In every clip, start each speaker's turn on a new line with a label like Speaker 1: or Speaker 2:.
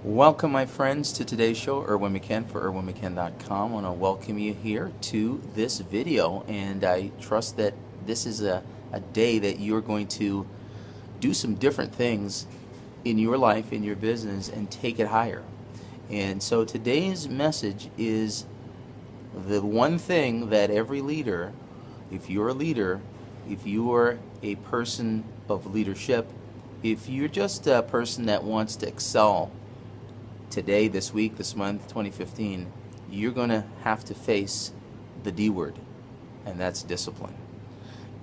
Speaker 1: Welcome, my friends, to today's show, Erwin McKen for ErwinMcKen.com. I want to welcome you here to this video, and I trust that this is a day that you're going to do some different things in your life, in your business, and take it higher. And so today's message is the one thing that every leader, if you're a leader, if you are a person of leadership, if you're just a person that wants to excel today, this week, this month, 2015, you're going to have to face the D word, and that's discipline.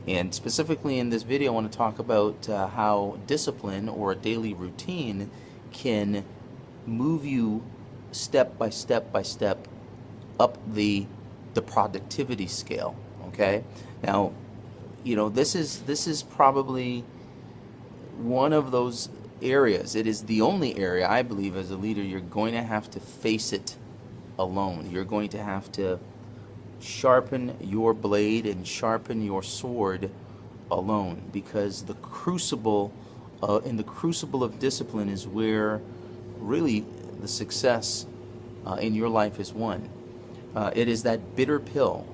Speaker 1: And specifically in this video, I want to talk about how discipline or a daily routine can move you step by step by step up the productivity scale. Okay, now this is probably one of those areas. It is the only area, I believe, as a leader, you're going to have to face it alone. You're going to have to sharpen your blade and sharpen your sword alone, because the crucible in the crucible of discipline is where really the success in your life is won. It is that bitter pill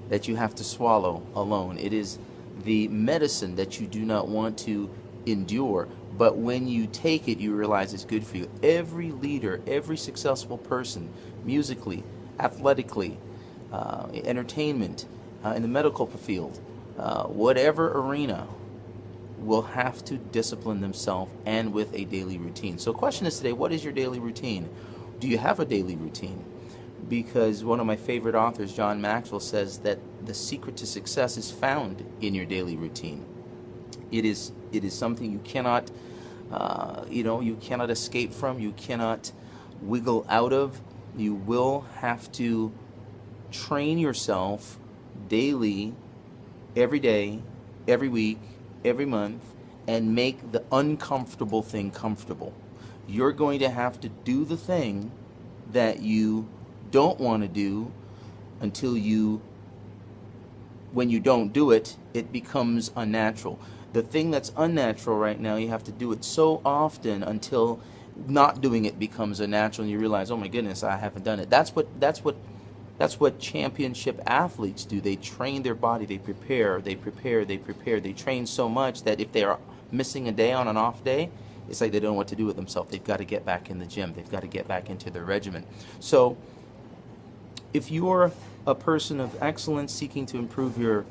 Speaker 1: that you have to swallow alone. It is the medicine that you do not want to endure, but when you take it, you realize it's good for you. Every leader, every successful person, musically, athletically, entertainment, in the medical field, whatever arena, will have to discipline themselves, and with a daily routine. So the question is today, what is your daily routine? Do you have a daily routine? Because one of my favorite authors, John Maxwell, says that the secret to success is found in your daily routine. It is something you cannot, you cannot escape from. You cannot wiggle out of. You will have to train yourself daily, every day, every week, every month, and make the uncomfortable thing comfortable. You're going to have to do the thing that you don't want to do until when you don't do it, it becomes unnatural. The thing that's unnatural right now, you have to do it so often until not doing it becomes unnatural, and you realize, oh my goodness, I haven't done it. That's what championship athletes do. They train their body. They prepare. They train so much that if they are missing a day on an off day, it's like they don't know what to do with themselves. They've got to get back in the gym. They've got to get back into their regimen. So if you're a person of excellence seeking to improve your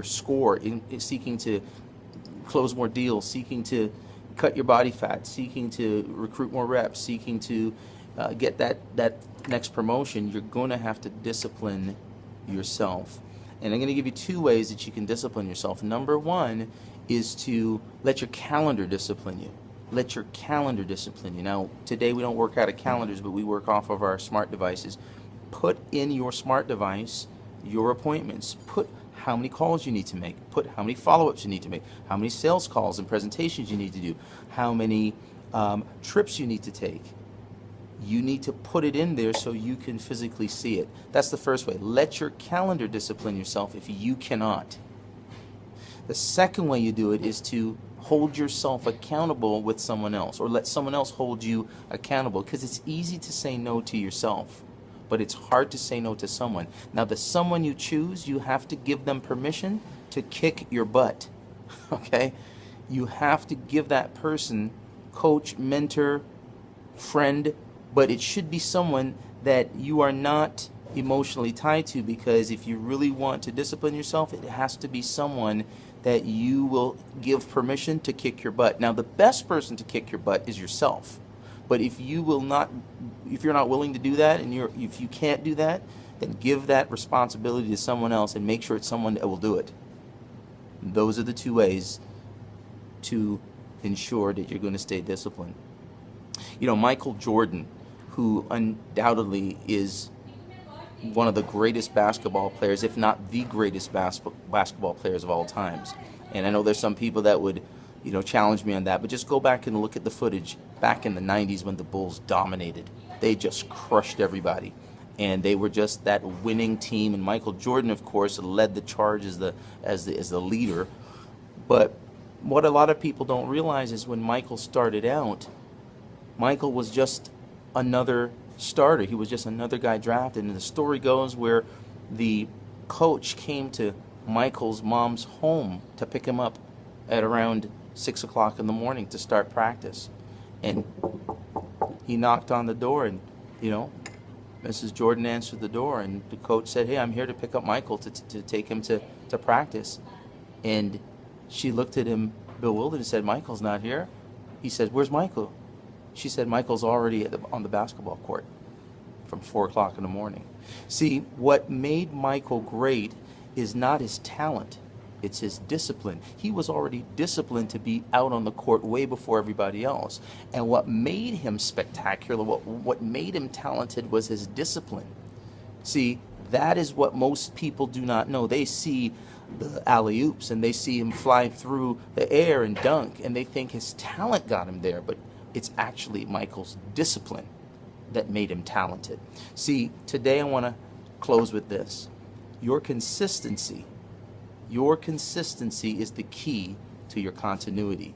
Speaker 1: score, seeking to close more deals, seeking to cut your body fat, seeking to recruit more reps, seeking to get that next promotion, you're going to have to discipline yourself. And I'm going to give you two ways that you can discipline yourself. Number one is to let your calendar discipline you. Let your calendar discipline you. Now, today we don't work out of calendars, but we work off of our smart devices. Put in your smart device your appointments. Put how many calls you need to make. Put how many follow-ups you need to make. How many sales calls and presentations you need to do. How many trips you need to take. You need to put it in there so you can physically see it. That's the first way. Let your calendar discipline yourself if you cannot. The second way you do it is to hold yourself accountable with someone else, or let someone else hold you accountable, because it's easy to say no to yourself, but it's hard to say no to someone. Now, the someone you choose, you have to give them permission to kick your butt. Okay? You have to give that person, coach, mentor, friend, but it should be someone that you are not emotionally tied to, because if you really want to discipline yourself, it has to be someone that you will give permission to kick your butt. Now, the best person to kick your butt is yourself. But if you're not willing to do that, and if you can't do that, then give that responsibility to someone else and make sure it's someone that will do it. Those are the two ways to ensure that you're going to stay disciplined. Michael Jordan, who undoubtedly is one of the greatest basketball players, if not the greatest basketball players of all times. And I know there's some people that would challenge me on that, but just go back and look at the footage back in the 90s when the Bulls dominated. They just crushed everybody, and they were just that winning team. And Michael Jordan, of course, led the charge as the leader. But what a lot of people don't realize is when Michael started out, Michael was just another starter. He was just another guy drafted. And the story goes where the coach came to Michael's mom's home to pick him up at around 6 o'clock in the morning to start practice. And he knocked on the door, and, Mrs. Jordan answered the door, and the coach said, "Hey, I'm here to pick up Michael to take him to practice." And she looked at him bewildered and said, "Michael's not here." He said, "Where's Michael?" She said, "Michael's already on the basketball court from 4 o'clock in the morning." See, what made Michael great is not his talent, it's his discipline. He was already disciplined to be out on the court way before everybody else. And what made him spectacular, what made him talented, was his discipline. See, that is what most people do not know. They see the alley-oops and they see him fly through the air and dunk, and they think his talent got him there, but it's actually Michael's discipline that made him talented. See, today I want to close with this. Your consistency is the key to your continuity.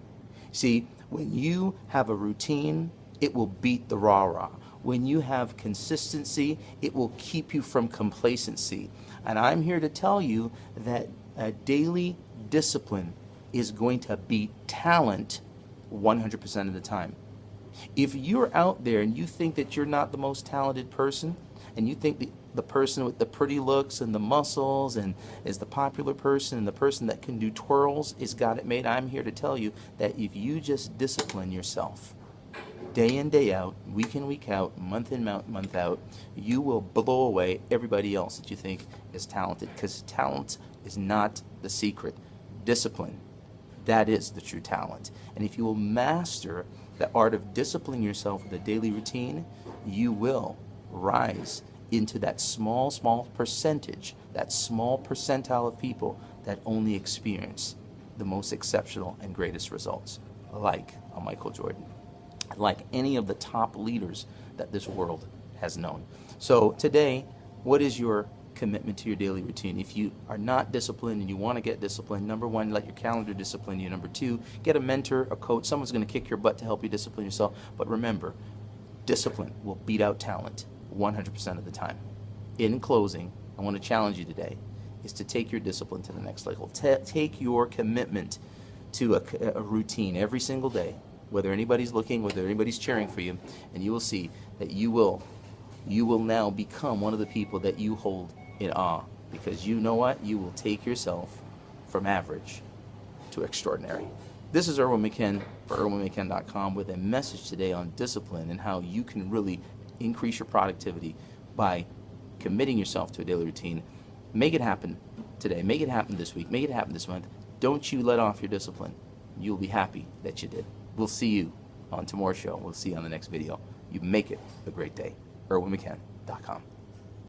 Speaker 1: See, when you have a routine, it will beat the rah-rah. When you have consistency, it will keep you from complacency. And I'm here to tell you that a daily discipline is going to beat talent 100% of the time. If you're out there and you think that you're not the most talented person, and you think the person with the pretty looks and the muscles and is the popular person and the person that can do twirls is got it made, I'm here to tell you that if you just discipline yourself day in, day out, week in, week out, month in, month out, you will blow away everybody else that you think is talented, because talent is not the secret. Discipline, that is the true talent. And if you will master the art of disciplining yourself with a daily routine, you will rise into that small percentage, that small percentile of people that only experience the most exceptional and greatest results, like a Michael Jordan, like any of the top leaders that this world has known. So today, what is your commitment to your daily routine? If you are not disciplined and you want to get disciplined, number one, let your calendar discipline you. Number two, get a mentor, a coach, someone's going to kick your butt to help you discipline yourself. But remember, discipline will beat out talent 100% of the time. In closing, I want to challenge you today is to take your discipline to the next level. Take your commitment to a routine every single day, whether anybody's looking, whether anybody's cheering for you, and you will see that you will now become one of the people that you hold in awe, because you know what? You will take yourself from average to extraordinary. This is Erwin McKen for ErwinMcKen.com with a message today on discipline and how you can really increase your productivity by committing yourself to a daily routine. Make it happen today. Make it happen this week. Make it happen this month. Don't you let off your discipline. You'll be happy that you did. We'll see you on tomorrow's show. We'll see you on the next video. You make it a great day. ErwinMcKen.com.